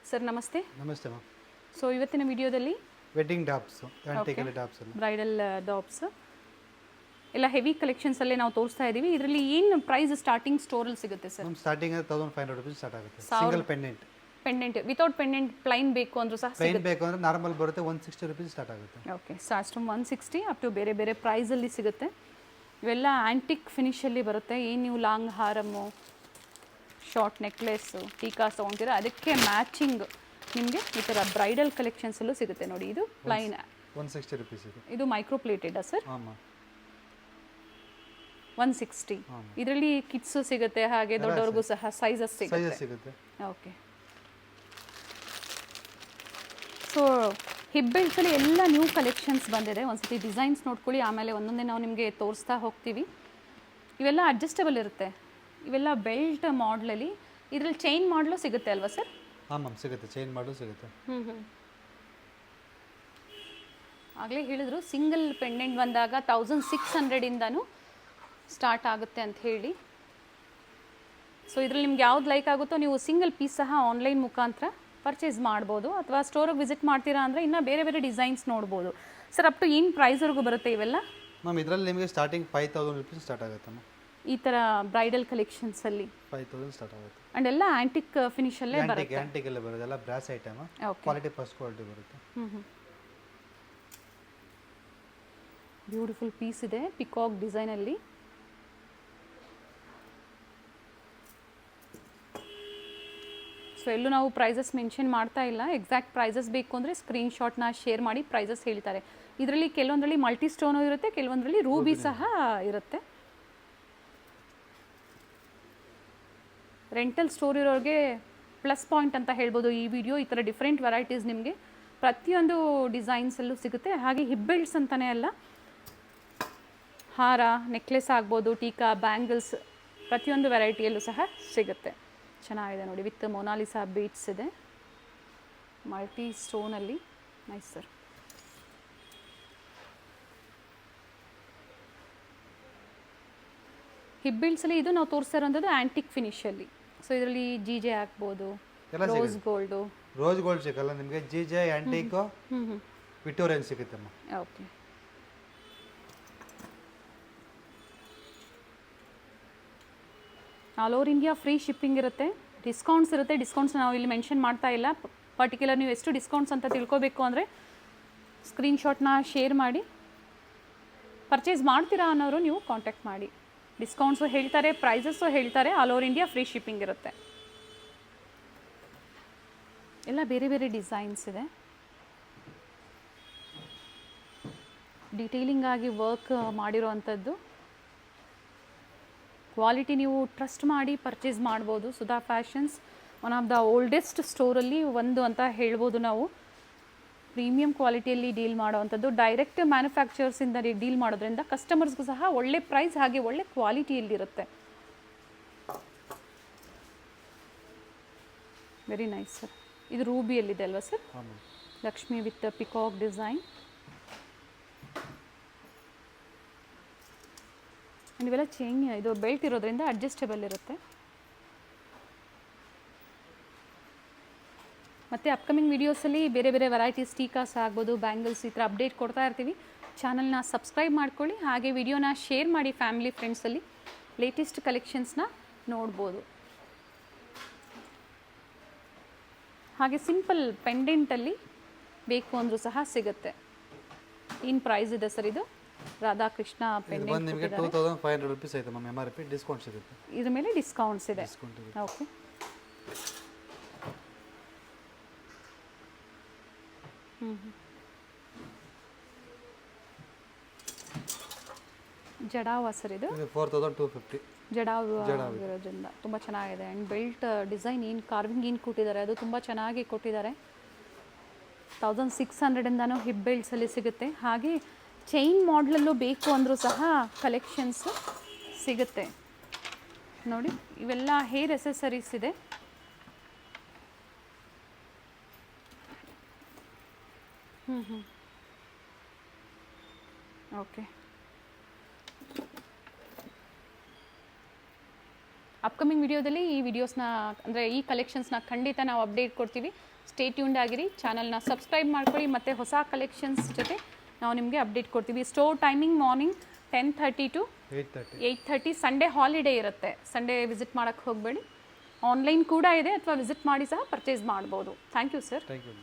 Sir ನಮಸ್ತೆ. ನಮಸ್ತೆ ma'am. So ಇವತ್ತಿನ ವಿಡಿಯೋದಲ್ಲಿ ವೆಡ್ಡಿಂಗ್ ಟಾಪ್ಸ್, ಆಂಟಿಕಲ್ ಟಾಪ್ಸ್ ಎಲ್ಲ ಬ್ರೈಡಲ್ ಟಾಪ್ಸ್ ಎಲ್ಲ ಹೆವಿ ಕಲೆಕ್ಷನ್ಸ್ ಅಲ್ಲೇ ನಾವು ತೋರಿಸ್ತಾ ಇದ್ದೀವಿ. ಇದರಲ್ಲಿ ಏನು ಪ್ರೈಸ್ ಸ್ಟಾರ್ಟಿಂಗ್ ಸ್ಟೋರಲ್ಲಿ ಸಿಗುತ್ತೆ sir? Ma'am starting 1500 rupees start ಆಗುತ್ತೆ. Single pendant without pendant plain ಬೇಕು ಅಂದ್ರೂ ಸಹ ಪ್ಲೈನ್ ಬೇಕು ಅಂದರೆ ನಾರ್ಮಲ್ ಬರುತ್ತೆ 160 ರೂಪೀಸ್ ಸ್ಟಾರ್ಟ್ ಆಗುತ್ತೆ. Okay, starts from 160 up to ಬೇರೆ ಬೇರೆ ಪ್ರೈಸಲ್ಲಿ ಸಿಗುತ್ತೆ. ಇವೆಲ್ಲ ಆ್ಯಂಟಿಕ್ ಫಿನಿಷಲ್ಲಿ ಬರುತ್ತೆ. ಏನು ನೀವು ಲಾಂಗ್ ಹಾರಮು, ಶಾರ್ಟ್ ನೆಕ್ಲೆಸ್ಸು, ಟೀಕಾಸ್ ತೊಗೊಳ್ತೀರಾ ಅದಕ್ಕೆ ಮ್ಯಾಚಿಂಗ್ ನಿಮಗೆ ಈ ಥರ ಬ್ರೈಡಲ್ ಕಲೆಕ್ಷನ್ಸಲ್ಲೂ ಸಿಗುತ್ತೆ. ನೋಡಿ, ಇದು ಪ್ಲೈನ್ 160 ರೂಪೀಸ್ ಇದೆ. ಇದು ಮೈಕ್ರೋ ಪ್ಲೇಟೆಡಾ ಸರ್? ಹಾಂ, 160. ಇದರಲ್ಲಿ ಕಿಡ್ಸು ಸಿಗುತ್ತೆ, ಹಾಗೆ ದೊಡ್ಡವ್ರಿಗೂ ಸಹ ಸೈಜಸ್ ಸಿಗುತ್ತೆ. ಓಕೆ, ಸೊ ಹಿಬ್ಬೆಲ್ಸಲ್ಲಿ ಎಲ್ಲ ನ್ಯೂ ಕಲೆಕ್ಷನ್ಸ್ ಬಂದಿದೆ. ಒಂದ್ಸತಿ ಡಿಸೈನ್ಸ್ ನೋಡ್ಕೊಳ್ಳಿ, ಆಮೇಲೆ ಒಂದೊಂದೇ ನಾವು ನಿಮಗೆ ತೋರಿಸ್ತಾ ಹೋಗ್ತೀವಿ. ಇವೆಲ್ಲ ಅಡ್ಜಸ್ಟಬಲ್ ಇರುತ್ತೆ. ಇವೆಲ್ಲ ಬೆಲ್ಟ್ ಮಾಡಲಲ್ಲಿ. ಇದರಲ್ಲಿ ಚೈನ್ ಮಾಡಲು ಸಿಗುತ್ತೆ ಅಲ್ವಾ ಸರ್? ಹಾಂ ಮ್ಯಾಮ್, ಸಿಗುತ್ತೆ. ಚೈನ್ ಮಾಡಲು ಸಿಗುತ್ತೆ. ಆಗಲೇ ಹೇಳಿದ್ರು ಸಿಂಗಲ್ ಪೆಂಡೆಂಟ್ ಬಂದಾಗ 1600ಇಂದನೂ ಸ್ಟಾರ್ಟ್ ಆಗುತ್ತೆ ಅಂತ ಹೇಳಿ. ಸೊ ಇದರಲ್ಲಿ ನಿಮ್ಗೆ ಯಾವ್ದು ಲೈಕ್ ಆಗುತ್ತೋ ನೀವು ಸಿಂಗಲ್ ಪೀಸ್ ಸಹ ಆನ್ಲೈನ್ ಮುಖಾಂತರ ಪರ್ಚೇಸ್ ಮಾಡ್ಬೋದು, ಅಥವಾ ಸ್ಟೋರಿಗೆ ವಿಸಿಟ್ ಮಾಡ್ತೀರಾ ಅಂದರೆ ಇನ್ನೂ ಬೇರೆ ಬೇರೆ ಡಿಸೈನ್ಸ್ ನೋಡ್ಬೋದು. ಸರ್, ಅಪ್ ಟು ಏನು ಪ್ರೈಸ್ವರೆಗೂ ಬರುತ್ತೆ ಇವೆಲ್ಲ? ಮ್ಯಾಮ್ ಇದರಲ್ಲಿ ನಿಮಗೆ ಸ್ಟಾರ್ಟಿಂಗ್ 5000 ರೂಪೀಸ್ ಸ್ಟಾರ್ಟ್ ಆಗುತ್ತೆ ಮ್ಯಾಮ್. ಈ ಥರ ಬ್ರೈಡಲ್ ಕಲೆಕ್ಷನ್ಸಲ್ಲಿ 5000 ಸ್ಟಾರ್ಟ್ ಆಗುತ್ತೆ. ಆ್ಯಂಡ್ ಎಲ್ಲ ಆ್ಯಂಟಿಕ್ ಫಿನಿಷಲ್ಲೇ ಬರುತ್ತೆ. ಆ್ಯಂಟಿಕಲ್ಲೇ ಬರುತ್ತೆ, ಎಲ್ಲ brass item. Quality first quality ಬರುತ್ತೆ. ಬ್ಯೂಟಿಫುಲ್ ಪೀಸ್ ಇದೆ ಪಿಕಾಕ್ ಡಿಸೈನಲ್ಲಿ. ಸೊ ಎಲ್ಲೂ ನಾವು ಪ್ರೈಸಸ್ ಮೆನ್ಷನ್ ಮಾಡ್ತಾ ಇಲ್ಲ. ಎಕ್ಸಾಕ್ಟ್ ಪ್ರೈಸಸ್ ಬೇಕು ಅಂದರೆ ಸ್ಕ್ರೀನ್ಶಾಟ್ನ ಶೇರ್ ಮಾಡಿ ಪ್ರೈಸಸ್ ಹೇಳ್ತಾರೆ. ಇದರಲ್ಲಿ ಕೆಲವೊಂದರಲ್ಲಿ ಮಲ್ಟಿ ಸ್ಟೋನು ಇರುತ್ತೆ, ಕೆಲವೊಂದರಲ್ಲಿ ರೂಬಿ ಸಹ ಇರುತ್ತೆ. ರೆಂಟಲ್ ಸ್ಟೋರ್ ಇರೋರಿಗೆ ಪ್ಲಸ್ ಪಾಯಿಂಟ್ ಅಂತ ಹೇಳ್ಬೋದು ಈ ವಿಡಿಯೋ. ಈ ಥರ ಡಿಫ್ರೆಂಟ್ ವೆರೈಟೀಸ್ ನಿಮಗೆ ಪ್ರತಿಯೊಂದು ಡಿಸೈನ್ಸಲ್ಲೂ ಸಿಗುತ್ತೆ. ಹಾಗೆ ಹಿಬ್ಬೆಲ್ಟ್ಸ್ ಅಂತಲೇ ಅಲ್ಲ, ಹಾರ, ನೆಕ್ಲೆಸ್ ಆಗ್ಬೋದು, ಟೀಕಾ, ಬ್ಯಾಂಗಲ್ಸ್ ಪ್ರತಿಯೊಂದು ವೆರೈಟಿಯಲ್ಲೂ ಸಹ ಸಿಗುತ್ತೆ. ಚೆನ್ನಾಗಿದೆ ನೋಡಿ, ವಿತ್ ಮೊನಾಲಿಸಾ ಬೀಟ್ಸ್ ಇದೆ, ಮಲ್ಟಿ ಸ್ಟೋನಲ್ಲಿ. Nice sir. ಹಿಬ್ಬೆಲ್ಟ್ಸಲ್ಲಿ ಇದು ನಾವು ತೋರಿಸ್ತಾ ಇರೋಂಥದ್ದು ಆ್ಯಂಟಿಕ್ ಫಿನಿಷಲ್ಲಿ. ಸೊ ಇದರಲ್ಲಿ ಜೀಜೆ ಹಾಕ್ಬೋದು, ರೋಸ್ ಗೋಲ್ಡು. ರೋಸ್ ಗೋಲ್ಡ್ ಸಿಗಲ್ಲ ನಿಮಗೆ, ಜೀಜೆ, ಆಂಟಿಕ್, ವಿಕ್ಟೋರಿಯನ್ ಸಿಗುತ್ತೆ. Okay, all over India free shipping ಇರುತ್ತೆ. ಡಿಸ್ಕೌಂಟ್ಸ್ ಇರುತ್ತೆ. ಡಿಸ್ಕೌಂಟ್ಸ್ ನಾವು ಇಲ್ಲಿ ಮೆನ್ಷನ್ ಮಾಡ್ತಾ ಇಲ್ಲ. ಪರ್ಟಿಕ್ಯುಲರ್ ನೀವು ಎಷ್ಟು ಡಿಸ್ಕೌಂಟ್ಸ್ ಅಂತ ತಿಳ್ಕೊಬೇಕು ಅಂದರೆ ಸ್ಕ್ರೀನ್ಶಾಟ್ನ ಶೇರ್ ಮಾಡಿ. ಪರ್ಚೇಸ್ ಮಾಡ್ತೀರಾ ಅನ್ನೋರು ನೀವು ಕಾಂಟ್ಯಾಕ್ಟ್ ಮಾಡಿ. ಡಿಸ್ಕೌಂಟ್ಸು ಹೇಳ್ತಾರೆ, ಪ್ರೈಸಸ್ಸು ಹೇಳ್ತಾರೆ. All over India free shipping ಇರುತ್ತೆ. ಎಲ್ಲ ಬೇರೆ ಬೇರೆ ಡಿಸೈನ್ಸ್ ಇದೆ. ಡೀಟೇಲಿಂಗ್ ಆಗಿ ವರ್ಕ್ ಮಾಡಿರೋ ಅಂಥದ್ದು. ಕ್ವಾಲಿಟಿ ನೀವು ಟ್ರಸ್ಟ್ ಮಾಡಿ ಪರ್ಚೇಸ್ ಮಾಡ್ಬೋದು. Sudha fashions one of the oldest ಸ್ಟೋರಲ್ಲಿ ಒಂದು ಅಂತ ಹೇಳ್ಬೋದು ನಾವು. ಪ್ರೀಮಿಯಂ ಕ್ವಾಲಿಟಿಯಲ್ಲಿ ಡೀಲ್ ಮಾಡೋವಂಥದ್ದು. ಡೈರೆಕ್ಟ್ ಮ್ಯಾನುಫ್ಯಾಕ್ಚರ್ಸಿಂದ ಡೀಲ್ ಮಾಡೋದ್ರಿಂದ ಕಸ್ಟಮರ್ಸ್ಗೂ ಸಹ ಒಳ್ಳೆ ಪ್ರೈಸ್ ಹಾಗೆ ಒಳ್ಳೆ ಕ್ವಾಲಿಟಿಯಲ್ಲಿರುತ್ತೆ. Very nice sir. ಇದು ರೂಬಿಯಲ್ಲಿದೆ ಅಲ್ವಾ sir? Lakshmi with peacock design. ಇವೆಲ್ಲ ಚೈನ್, ಇದು ಬೆಲ್ಟ್ ಇರೋದ್ರಿಂದ ಅಡ್ಜಸ್ಟಬಲ್ ಇರುತ್ತೆ. ಮತ್ತು ಅಪ್ಕಮಿಂಗ್ ವೀಡಿಯೋಸಲ್ಲಿ ಬೇರೆ ಬೇರೆ ವೆರೈಟೀಸ್, ಟೀಕಾಸ್ ಆಗ್ಬೋದು, ಬ್ಯಾಂಗಲ್ಸ್, ಈ ಥರ ಅಪ್ಡೇಟ್ ಕೊಡ್ತಾ ಇರ್ತೀವಿ. ಚಾನಲ್ನ ಸಬ್ಸ್ಕ್ರೈಬ್ ಮಾಡ್ಕೊಳ್ಳಿ. ಹಾಗೆ ವಿಡಿಯೋನ ಶೇರ್ ಮಾಡಿ ಫ್ಯಾಮಿಲಿ ಫ್ರೆಂಡ್ಸಲ್ಲಿ. ಲೇಟೆಸ್ಟ್ ಕಲೆಕ್ಷನ್ಸ್ನ ನೋಡ್ಬೋದು. ಹಾಗೆ ಸಿಂಪಲ್ ಪೆಂಡೆಂಟಲ್ಲಿ ಬೇಕು ಅಂದರೂ ಸಹ ಸಿಗುತ್ತೆ. ಏನು ಪ್ರೈಸ್ ಇದೆ ಸರ್ ಇದು? ರಾಧಾಕೃಷ್ಣ ಪೆಂಡೆಂಟ್ ನಿಮಗೆ 2500 ರೂಪೀಸ್ ಐತೆ ಮ್ಯಾಮ್. MRP ಡಿಸ್ಕೌಂಟ್ ಸಿಗುತ್ತೆ. ಇದ್ರ ಮೇಲೆ ಡಿಸ್ಕೌಂಟ್ಸ್ ಇದೆ. ಓಕೆ, ಜಡಾವ ಸರ್ ಇದು 4250. ಜಡಾವ್ ಇರೋದ್ರಿಂದ ತುಂಬ ಚೆನ್ನಾಗಿದೆ. ಆ್ಯಂಡ್ ಬೆಲ್ಟ್ ಡಿಸೈನ್ ಏನು ಕಾರ್ವಿಂಗ್ ಏನು ಕೊಟ್ಟಿದ್ದಾರೆ ಅದು ತುಂಬ ಚೆನ್ನಾಗಿ ಕೊಟ್ಟಿದ್ದಾರೆ. 1600ಇಂದನೂ ಹಿಪ್ ಬೆಲ್ಟ್ಸಲ್ಲಿ ಸಿಗುತ್ತೆ. ಹಾಗೆ ಚೈನ್ ಮಾಡಲಲ್ಲೂ ಬೇಕು ಅಂದರೂ ಸಹ ಕಲೆಕ್ಷನ್ಸ್ ಸಿಗುತ್ತೆ. ನೋಡಿ, ಇವೆಲ್ಲ ಹೇರ್ ಎಸೆಸರೀಸ್ ಇದೆ. ಓಕೆ, ಅಪ್ಕಮಿಂಗ್ ವಿಡಿಯೋದಲ್ಲಿ ಈ ವಿಡಿಯೋಸ್ನ ಅಂದರೆ ಈ ಕಲೆಕ್ಷನ್ಸ್ನ ಖಂಡಿತ ನಾವು ಅಪ್ಡೇಟ್ ಕೊಡ್ತೀವಿ. ಸ್ಟೇ ಟ್ಯೂನ್ಡ್ ಆಗಿರಿ, ಚಾನಲ್ನ ಸಬ್ಸ್ಕ್ರೈಬ್ ಮಾಡ್ಕೊಳ್ಳಿ, ಮತ್ತು ಹೊಸ ಕಲೆಕ್ಷನ್ಸ್ ಜೊತೆ ನಾವು ನಿಮಗೆ ಅಪ್ಡೇಟ್ ಕೊಡ್ತೀವಿ. Store timing morning 10:30 to 8:30. Sunday holiday ಇರುತ್ತೆ, ಸಂಡೇ ವಿಸಿಟ್ ಮಾಡೋಕ್ಕೆ ಹೋಗಬೇಡಿ. ಆನ್ಲೈನ್ ಕೂಡ ಇದೆ, ಅಥವಾ ವಿಸಿಟ್ ಮಾಡಿ ಸಹ ಪರ್ಚೇಸ್ ಮಾಡ್ಬೋದು. Thank you sir. Thank you.